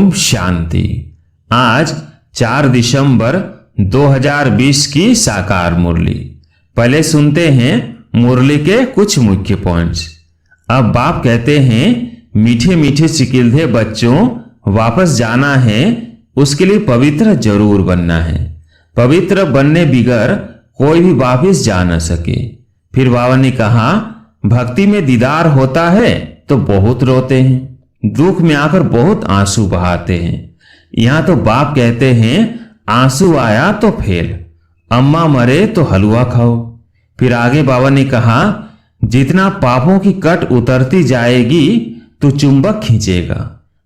ओम शांति। आज 4 दिसंबर 2020 की साकार मुरली। पहले सुनते हैं मुरली के कुछ मुख्य पॉइंट्स। अब बाप कहते हैं मीठे मीठे सिकिलधे बच्चों, वापस जाना है, उसके लिए पवित्र जरूर बनना है। पवित्र बनने बिगर कोई भी वापस जा न सके। फिर बाबा ने कहा भक्ति में दीदार होता है तो बहुत रोते हैं, दुख में आकर बहुत आंसू बहाते हैं। यहां तो बाप कहते हैं आंसू आया तो फेल, अम्मा मरे तो हलवा खाओ। फिर आगे बाबा ने कहा जितना पापों की कट उतरती जाएगी तो चुंबक खींचेगा।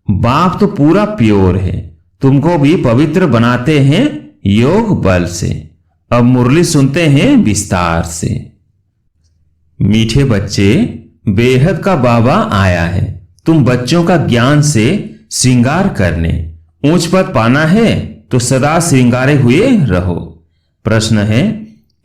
बाप तो पूरा प्योर है, तुमको भी पवित्र बनाते हैं योग बल से। अब मुरली सुनते हैं विस्तार से। मीठे बच्चे, बेहद का बाबा आया है तुम बच्चों का ज्ञान से श्रृंगार करने। ऊंच पद पाना है तो सदा श्रृंगारे हुए रहो। प्रश्न है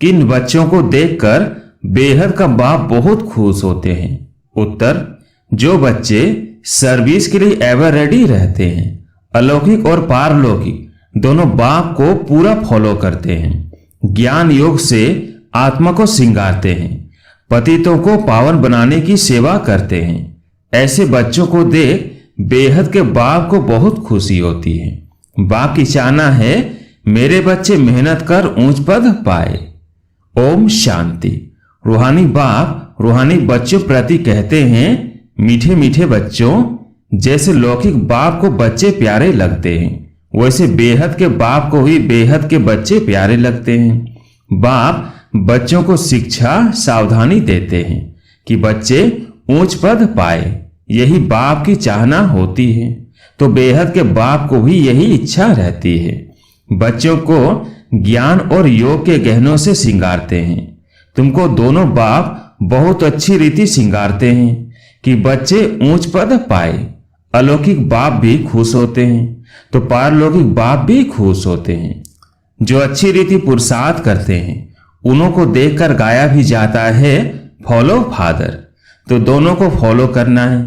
किन बच्चों को देखकर बेहद का बाप बहुत खुश होते हैं? उत्तर, जो बच्चे सर्विस के लिए एवर रेडी रहते हैं, अलौकिक और पारलौकिक दोनों बाप को पूरा फॉलो करते हैं, ज्ञान योग से आत्मा को श्रृंगारते हैं, पतितों को पावन बनाने की सेवा करते हैं। ऐसे बच्चों को देख बेहद के बाप को बहुत खुशी होती है। बाप की चाहना है मेरे बच्चे मेहनत कर ऊंच पद पाए। ओम शांति। रूहानी बाप रूहानी बच्चों प्रति कहते हैं मीठे मीठे बच्चों, जैसे लौकिक बाप को बच्चे प्यारे लगते हैं वैसे बेहद के बाप को ही बेहद के बच्चे प्यारे लगते हैं। बाप बच्चों को शिक्षा सावधानी देते हैं कि बच्चे ऊंच पद पाए, यही बाप की चाहना होती है। तो बेहद के बाप को भी यही इच्छा रहती है। बच्चों को ज्ञान और योग के गहनों से श्रृंगारते हैं। तुमको दोनों बाप बहुत अच्छी रीति श्रृंगारते हैं कि बच्चे ऊंच पद पाए। अलौकिक बाप भी खुश होते हैं तो पारलौकिक बाप भी खुश होते हैं। जो अच्छी रीति पुरुषार्थ करते हैं उन्हों को देखकर गाया भी जाता है फॉलो फादर। तो दोनों को फॉलो करना है।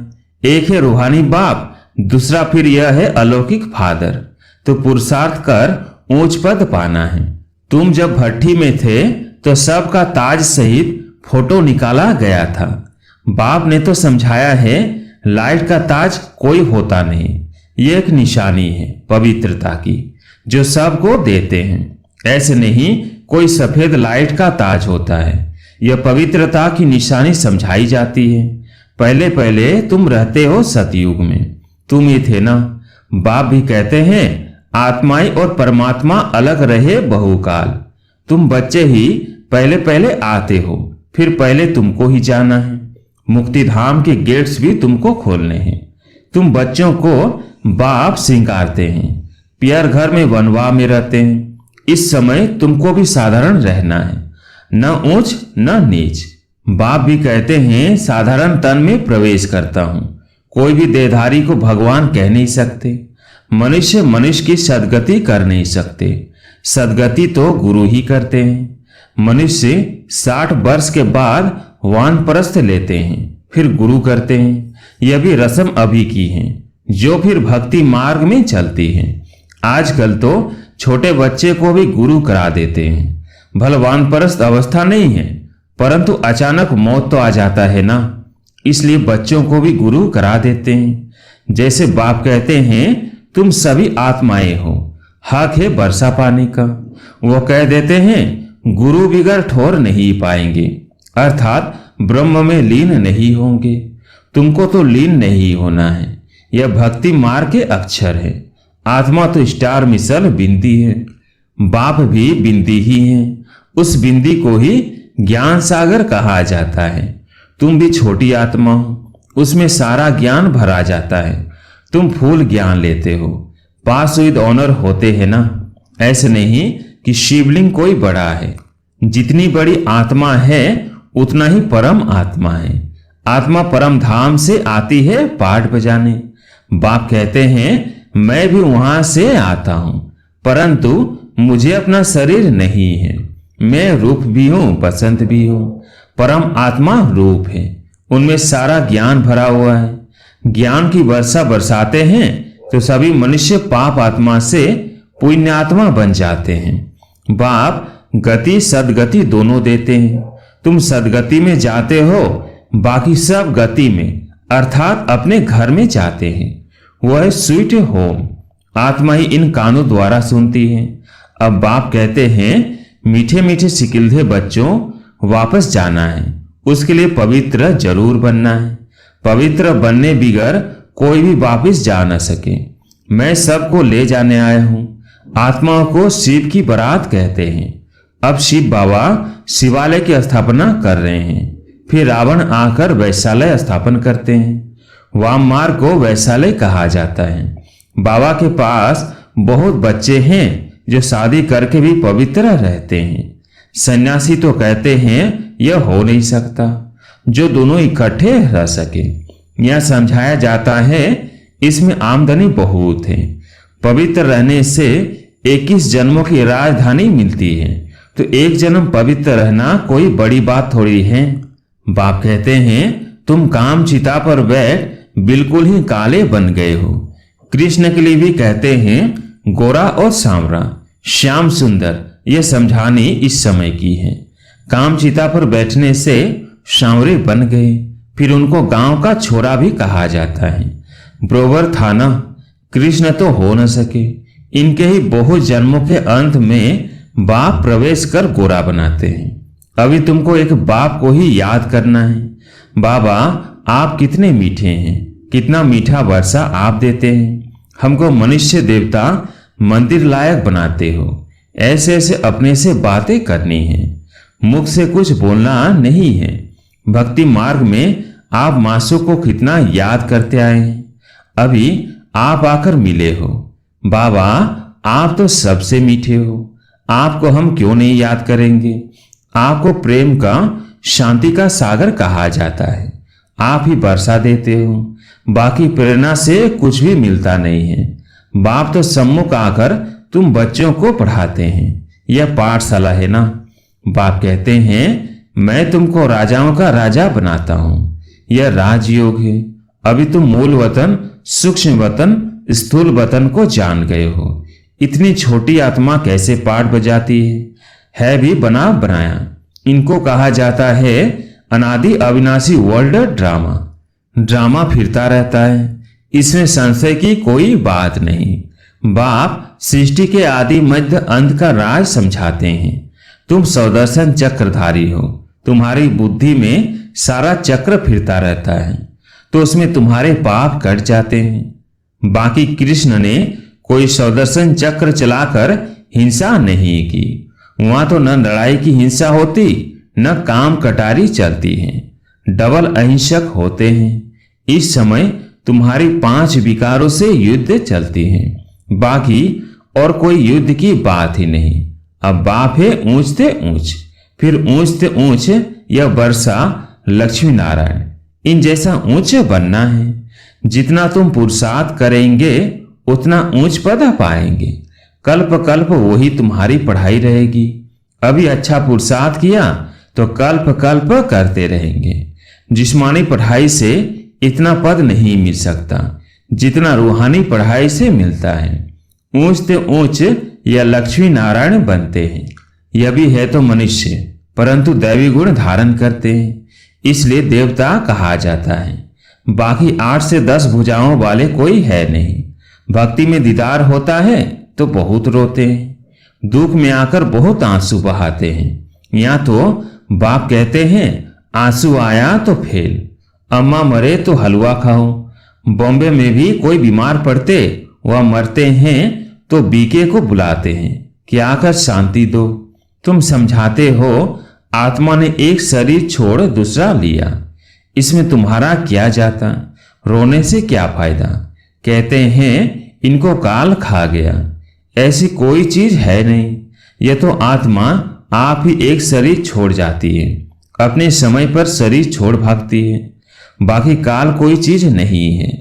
एक है रूहानी बाप, दूसरा फिर यह है अलौकिक फादर। तो पुरुषार्थ कर ऊंच पद पाना है। तुम जब भट्टी में थे तो सबका ताज सहित फोटो निकाला गया था। बाप ने तो समझाया है लाइट का ताज कोई होता नहीं, ये एक निशानी है पवित्रता की जो सबको देते हैं। ऐसे नहीं कोई सफेद लाइट का ताज होता है, यह पवित्रता की निशानी समझाई जाती है। पहले पहले तुम रहते हो सतयुग में, तुम ही थे ना। बाप भी कहते हैं आत्माएं और परमात्मा अलग रहे बहुकाल। तुम बच्चे ही पहले पहले आते हो, फिर पहले तुमको ही जाना है। मुक्ति धाम के गेट्स भी तुमको खोलने हैं। तुम बच्चों को बाप श्रृंगारते हैं। पियर घर में वनवा में रहते हैं। इस समय तुमको भी साधारण रहना है, न ऊंच न नीच। बाप भी कहते हैं साधारण तन में प्रवेश करता हूं। कोई भी देहधारी को भगवान कह नहीं सकते। मनुष्य मनुष्य की सदगति कर नहीं सकते। सदगति तो गुरु ही करते हैं। मनुष्य 60 वर्ष के बाद वानप्रस्थ लेते हैं, फिर गुरु करते हैं। यह भी रस्म अभी की है जो फिर भक्ति मार्ग में चलती है। आजकल तो छोटे बच्चे को भी गुरु करा देते हैं। भले वानप्रस्थ अवस्था नहीं है परंतु अचानक मौत तो आ जाता है ना, इसलिए बच्चों को भी गुरु करा देते हैं। जैसे बाप कहते हैं तुम सभी आत्माएं हो, हक है वर्षा पाने का। वो कह देते हैं गुरु बिगर ठोर नहीं पाएंगे, अर्थात ब्रह्म में लीन नहीं होंगे। तुमको तो लीन नहीं होना है, यह भक्ति मार्ग के अक्षर है। आत्मा तो स्टार मिसल बिंदी है, बाप भी बिंदी ही है। उस बिंदी को ही ज्ञान सागर कहा जाता है। तुम भी छोटी आत्मा हो, उसमें सारा ज्ञान भरा जाता है। तुम फूल ज्ञान लेते हो, पास विद ऑनर होते हैं ना। ऐसे नहीं कि शिवलिंग कोई बड़ा है। जितनी बड़ी आत्मा है उतना ही परम आत्मा है। आत्मा परम धाम से आती है पाठ बजाने। बाप कहते हैं मैं भी वहां से आता हूं, परंतु मुझे अपना शरीर नहीं है। मैं रूप भी हूं, बसंत भी हूं। परम आत्मा रूप है, उनमें सारा ज्ञान भरा हुआ है। ज्ञान की वर्षा बरसाते हैं तो सभी मनुष्य पाप आत्मा से पुण्यात्मा बन जाते हैं। बाप गति सदगति दोनों देते हैं। तुम सदगति में जाते हो, बाकी सब गति में अर्थात अपने घर में जाते हैं। वह स्वीट होम आत्मा ही इन कानों द्वारा सुनती है। अब बाप कहते हैं मीठे मीठे सिकिल्धे बच्चों, वापस जाना है, उसके लिए पवित्र जरूर बनना है। पवित्र बनने बिगर कोई भी वापस जा न सके। मैं सबको ले जाने आया हूं। आत्माओं को शिव की बारात कहते हैं। अब शिव बाबा शिवालय की स्थापना कर रहे हैं। फिर रावण आकर वैश्यालय स्थापन करते हैं। वाममार्ग को वैश्यालय कहा जाता है। बाबा के पास बहुत बच्चे हैं जो शादी करके भी पवित्र रहते हैं। सन्यासी तो कहते हैं यह हो नहीं सकता जो दोनों इकट्ठे रह सके। यह समझाया जाता है इसमें आमदनी बहुत है। पवित्र रहने से 21 जन्मों की राजधानी मिलती है, तो एक जन्म पवित्र रहना कोई बड़ी बात थोड़ी है। बाप कहते हैं तुम काम चिता पर बैठ बिल्कुल ही काले बन गए हो। कृष्ण के लिए भी कहते हैं गोरा और सांवरा, श्याम सुंदर। यह समझानी इस समय की है। काम चिता पर बैठने से सांवरे बन गए। फिर उनको गांव का छोरा भी कहा जाता है। ब्रोवर थाना कृष्ण तो हो न सके। इनके ही बहुत जन्मों के अंत में बाप प्रवेश कर गोरा बनाते हैं। अभी तुमको एक बाप को ही याद करना है। बाबा आप कितने मीठे हैं, कितना मीठा वर्षा आप देते हैं। हमको मनुष्य देवता मंदिर लायक बनाते हो। ऐसे ऐसे अपने से बातें करनी है, मुख से कुछ बोलना नहीं है। भक्ति मार्ग में आप मासों को कितना याद करते आए हैं। अभी आप आकर मिले हो। बाबा आप तो सबसे मीठे हो, आपको हम क्यों नहीं याद करेंगे। आपको प्रेम का, शांति का सागर कहा जाता है। आप ही वर्षा देते हो, बाकी प्रेरणा से कुछ भी मिलता नहीं है। बाप तो सम्मुख आकर तुम बच्चों को पढ़ाते हैं। यह पाठशाला है ना। बाप कहते हैं मैं तुमको राजाओं का राजा बनाता हूं। यह राजयोग है। अभी तुम मूल वतन, सूक्ष्म वतन, स्थूल वतन को जान गए हो। इतनी छोटी आत्मा कैसे पाठ बजाती है भी बना बनाया। इनको कहा जाता है अनादि अविनाशी वर्ल्ड ड्रामा। ड्रामा फिरता रहता है, इसमें संशय की कोई बात नहीं। बाप सृष्टि के आदि मध्य अंत का राज समझाते हैं। तुम सौदर्शन चक्रधारी हो। तुम्हारी बुद्धि में सारा चक्र फिरता रहता है, तो उसमें तुम्हारे पाप कट जाते हैं। बाकी कृष्ण ने कोई सौदर्शन चक्र चलाकर हिंसा नहीं की। वहां तो न लड़ाई की हिंसा होती, न काम कटारी चलती है। डबल अहिंसक होते हैं। इस समय तुम्हारी 5 विकारों से युद्ध चलती है। बाकी और कोई युद्ध की बात ही नहीं। अब बाप है ऊंचते ऊंच, फिर ऊंचते ऊंच यह वर्षा, लक्ष्मी नारायण, इन जैसा ऊंच बनना है। जितना तुम पुरुषार्थ करेंगे उतना ऊंच पद पाएंगे। कल्प कल्प वही तुम्हारी पढ़ाई रहेगी। अभी अच्छा पुरुषार्थ किया तो कल्प कल्प करते रहेंगे। जिस्मानी पढ़ाई से इतना पद नहीं मिल सकता जितना रूहानी पढ़ाई से मिलता है। ऊंचते ऊंच यह लक्ष्मी नारायण बनते हैं। यह भी है तो मनुष्य, परंतु दैवी गुण धारण करते हैं, इसलिए देवता कहा जाता है। बाकी 8 से 10 भुजाओं वाले कोई है नहीं। भक्ति में दीदार होता है तो बहुत रोते हैं। दुख में आकर बहुत आंसू बहाते हैं। यहाँ तो बाप कहते हैं आंसू आया तो फेल, अम्मा मरे तो हलवा खाओ। बॉम्बे में भी कोई बीमार पड़ते वह मरते हैं तो बीके को बुलाते हैं कि आकर शांति दो। तुम समझाते हो आत्मा ने एक शरीर छोड़ दूसरा लिया, इसमें तुम्हारा क्या जाता, रोने से क्या फायदा। कहते हैं इनको काल खा गया। ऐसी कोई चीज है नहीं। यह तो आत्मा आप ही एक शरीर छोड़ जाती है, अपने समय पर शरीर छोड़ भागती है। बाकी काल कोई चीज नहीं है।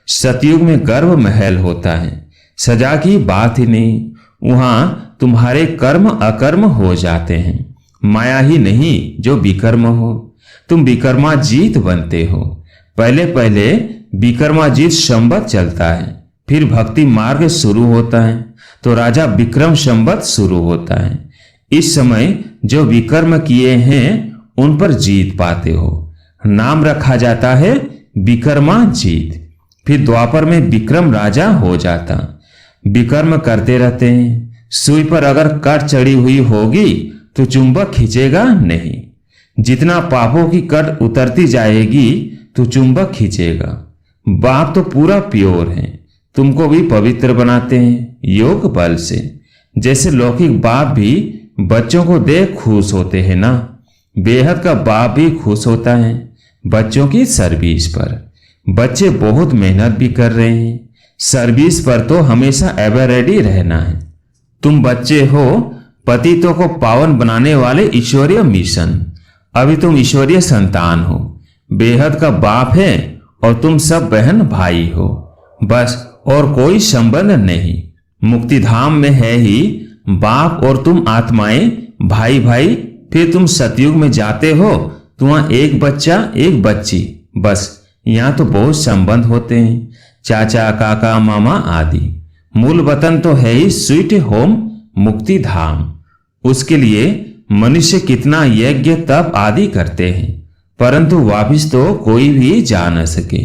सतयुग में गर्भ महल होता है, सजा की बात ही नहीं। वहां तुम्हारे कर्म अकर्म हो जाते हैं। माया ही नहीं जो विकर्म हो। तुम विकर्माजीत बनते हो। पहले पहले विकर्माजीत संवत चलता है, फिर भक्ति मार्ग शुरू होता है तो राजा विक्रम संवत शुरू होता है। इस समय जो विक्रम किए हैं उन पर जीत पाते हो। नाम रखा जाता है विक्रमाजीत। फिर द्वापर में विक्रम राजा हो जाता। विक्रम करते रहते हैं। सुई पर अगर कट चढ़ी हुई होगी तो चुंबक खींचेगा नहीं। जितना पापों की कट उतरती जाएगी तो चुंबक खींचेगा। बाप तो पूरा प्योर है, तुमको भी पवित्र बनाते हैं योग बल से। जैसे लौकिक बाप भी बच्चों को देख खुश होते हैं ना, बेहद का बाप भी खुश होता है बच्चों की सर्विस पर। बच्चे बहुत मेहनत भी कर रहे हैं, सर्विस पर तो हमेशा एवर रेडी रहना है। तुम बच्चे हो पतितों को पावन बनाने वाले ईश्वरीय मिशन। अभी तुम ईश्वरीय संतान हो, बेहद का बाप है और तुम सब बहन भाई हो, बस और कोई संबंध नहीं। मुक्ति धाम में है ही बाप और तुम आत्माएं भाई भाई। फिर तुम सतयुग में जाते हो तो वहां एक बच्चा एक बच्ची, बस यहाँ तो बहुत संबंध होते हैं, चाचा काका मामा आदि। मूल वतन तो है ही स्वीट होम मुक्ति धाम। उसके लिए मनुष्य कितना यज्ञ तप आदि करते हैं, परंतु वापिस तो कोई भी जा न सके।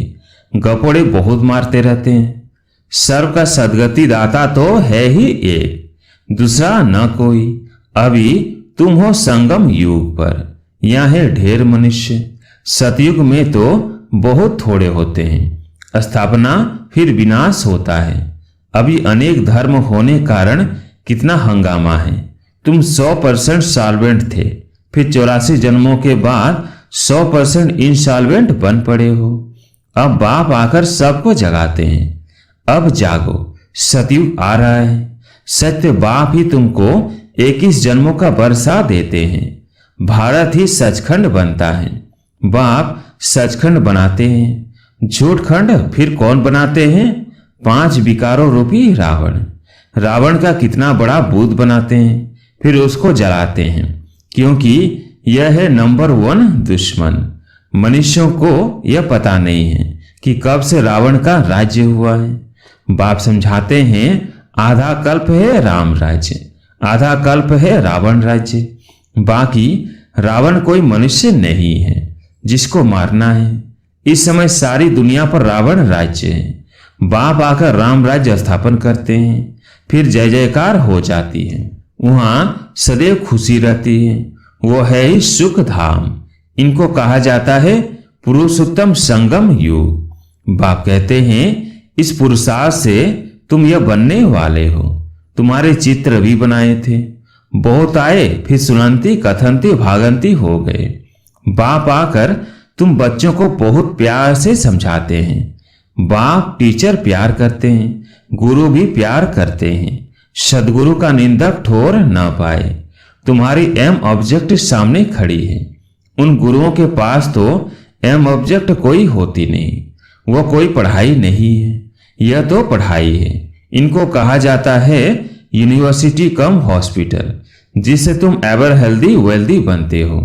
गपोड़े बहुत मारते रहते हैं। सर्व का सदगति दाता तो है ही एक, दूसरा न कोई। अभी तुम हो संगम युग पर, यहाँ है ढेर मनुष्य। सतयुग में तो बहुत थोड़े होते हैं, स्थापना फिर विनाश होता है। अभी अनेक धर्म होने कारण कितना हंगामा है। तुम 100% सॉल्वेंट थे, फिर 84 जन्मों के बाद 100% इंसॉल्वेंट बन पड़े हो। अब बाप आकर सबको जगाते हैं। अब जागो, सतयुग आ रहा है। सत्य बाप ही तुमको 21 जन्मों का बरसा देते हैं। भारत ही सचखंड बनता है। बाप सचखंड बनाते हैं। झूठखंड फिर कौन बनाते हैं? 5 विकारों रूपी रावण। रावण का कितना बड़ा भूत बनाते हैं, फिर उसको जलाते हैं, क्योंकि यह है नंबर 1 दुश्मन। मनुष्यों को यह पता नहीं है कि कब से रावण का राज्य हुआ है। बाप समझाते हैं आधा कल्प है राम राज्य, आधा कल्प है रावण राज्य। बाकी रावण कोई मनुष्य नहीं है जिसको मारना है। इस समय सारी दुनिया पर रावण राज्य है। बाप आकर राम राज्य स्थापन करते हैं, फिर जय जयकार हो जाती है। वहां सदैव खुशी रहती है। वो है ही सुख धाम। इनको कहा जाता है पुरुषोत्तम संगम युग। बाप कहते हैं इस पुरुषार्थ से तुम यह बनने वाले हो। तुम्हारे चित्र भी बनाए थे, बहुत आए, फिर सुनंती कथनती भागंती हो गए। बाप आकर तुम बच्चों को बहुत प्यार से समझाते हैं। बाप टीचर प्यार करते हैं, गुरु भी प्यार करते हैं। सदगुरु का निंदक ठोर न पाए। तुम्हारी एम ऑब्जेक्ट सामने खड़ी है। उन गुरुओं के पास तो एम ऑब्जेक्ट कोई होती नहीं, वो कोई पढ़ाई नहीं है। यह तो पढ़ाई है। इनको कहा जाता है यूनिवर्सिटी कम हॉस्पिटल, जिससे तुम एवर हेल्दी वेल्दी बनते हो।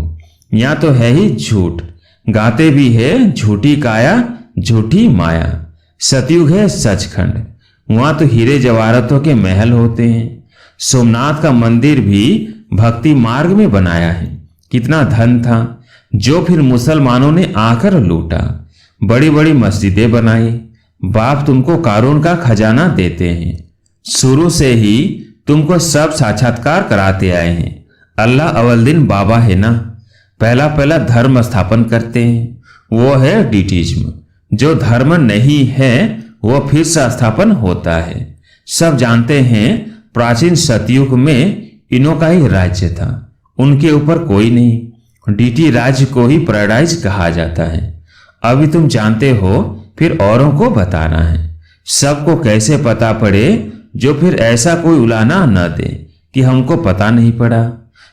यहाँ तो है ही झूठ, गाते भी है झूठी काया झूठी माया। सतयुग है सचखंड, वहां तो हीरे जवाहरातों के महल होते हैं। सोमनाथ का मंदिर भी भक्ति मार्ग में बनाया है। कितना धन था जो फिर मुसलमानों ने आकर लूटा। बड़ी बड़ी मस्जिदें बनाई। बाप तुमको कारून का खजाना देते हैं। शुरू से ही तुमको सब साक्षात्कार कराते आए हैं। अल्लाह अवलदीन बाबा है ना, पहला पहला धर्म स्थापन करते हैं, वो है डीटिज्म। जो धर्म नहीं है वो फिर से स्थापन होता है। सब जानते हैं प्राचीन सतयुग में इन्हों का ही राज्य था, उनके ऊपर कोई नहीं। डीटी राज्य को ही पैराडाइज कहा जाता है। अभी तुम जानते हो, फिर औरों को बताना है। सबको कैसे पता पड़े, जो फिर ऐसा कोई उलाना न दे कि हमको पता नहीं पड़ा।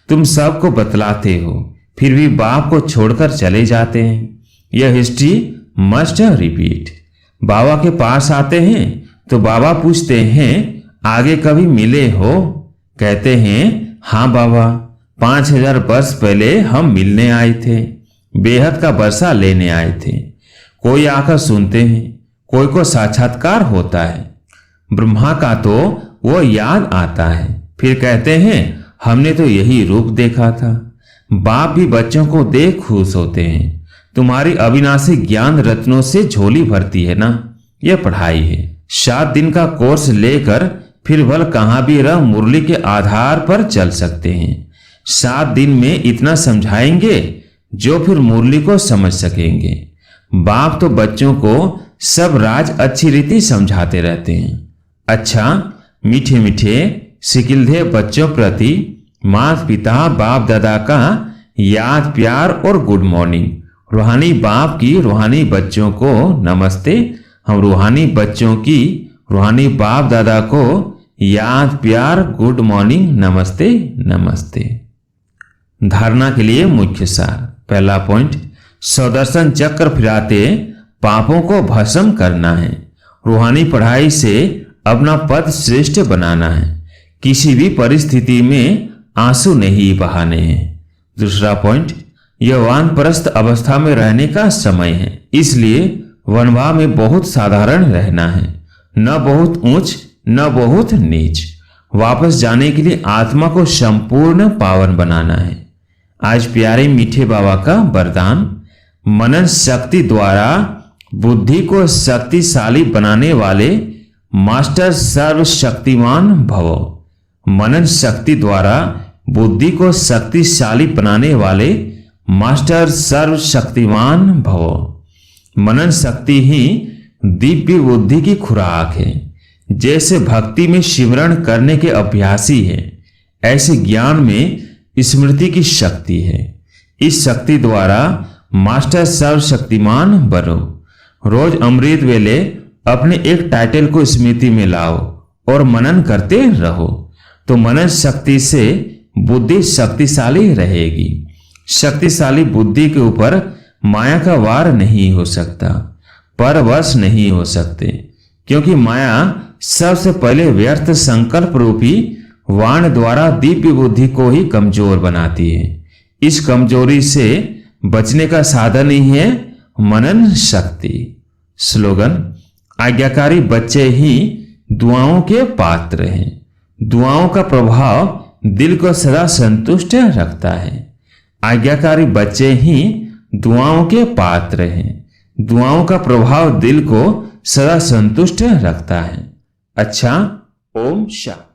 तुम सबको बतलाते हो, फिर भी बाप को छोड़कर चले जाते हैं। यह हिस्ट्री मस्ट रिपीट। बाबा के पास आते हैं तो बाबा पूछते हैं आगे कभी मिले हो? कहते हैं हाँ बाबा, 5000 वर्ष पहले हम मिलने आए थे, बेहद का बरसा लेने आए थे। कोई आकर सुनते हैं, कोई को साक्षात्कार होता है। ब्रह्मा का तो वो याद आता है। फिर कहते हैं हमने तो यही रूप देखा था। बाप भी बच्चों को देख खुश होते हैं। तुम्हारी अविनाशी ज्ञान रत्नों से झोली भरती है ना, यह पढ़ाई है। 7 दिन का कोर्स लेकर फिर बल कहां भी रह मुरली के आधार पर चल सकते हैं। 7 दिन में इतना समझाएंगे जो फिर मुरली को समझ सकेंगे। बाप तो बच्चों को सब राज अच्छी रीति समझाते रहते हैं। अच्छा, मीठे मीठे सिकिलधे बच्चों प्रति माता पिता बाप दादा का याद प्यार और गुड मॉर्निंग। रूहानी बाप की रूहानी बच्चों को नमस्ते। हम रूहानी बच्चों की रूहानी बाप दादा को याद प्यार गुड मॉर्निंग नमस्ते नमस्ते। धारणा के लिए मुख्य सार। पहला पॉइंट, सुदर्शन चक्र फिराते पापों को भस्म करना है। रूहानी पढ़ाई से अपना पद श्रेष्ठ बनाना है। किसी भी परिस्थिति में आंसू नहीं बहाने हैं। दूसरा पॉइंट, यह वानप्रस्थ अवस्था में रहने का समय है, इसलिए वनवाह में बहुत साधारण रहना है, न बहुत ऊंच न बहुत नीच। वापस जाने के लिए आत्मा को संपूर्ण पावन बनाना है। आज प्यारे मीठे बाबा का वरदान, मनन शक्ति द्वारा बुद्धि को शक्तिशाली बनाने वाले मास्टर सर्वशक्तिमान भवो। मनन शक्ति द्वारा बुद्धि को शक्तिशाली बनाने वाले मास्टर सर्वशक्तिमान भवो। मनन शक्ति ही दिव्य बुद्धि की खुराक है। जैसे भक्ति में सिमरण करने के अभ्यासी है, ऐसे ज्ञान में स्मृति की शक्ति है। इस शक्ति द्वारा मास्टर सर्वशक्तिमान बनो। रोज अमृत वेले अपने एक टाइटल को स्मृति में लाओ और मनन करते रहो, तो मनन शक्ति से बुद्धि शक्तिशाली रहेगी। शक्तिशाली बुद्धि के ऊपर माया का वार नहीं हो सकता, परवश नहीं हो सकते, क्योंकि माया सबसे पहले व्यर्थ संकल्प रूपी वाण द्वारा दिव्य बुद्धि को ही कमजोर बनाती है। इस कमजोरी से बचने का साधन ही है मनन शक्ति। स्लोगन, आज्ञाकारी बच्चे ही दुआओं के पात्र हैं। दुआओं का प्रभाव दिल को सदा संतुष्ट रखता है। आज्ञाकारी बच्चे ही दुआओं के पात्र हैं। दुआओं का प्रभाव दिल को सदा संतुष्ट रखता है। अच्छा, ओम शांति।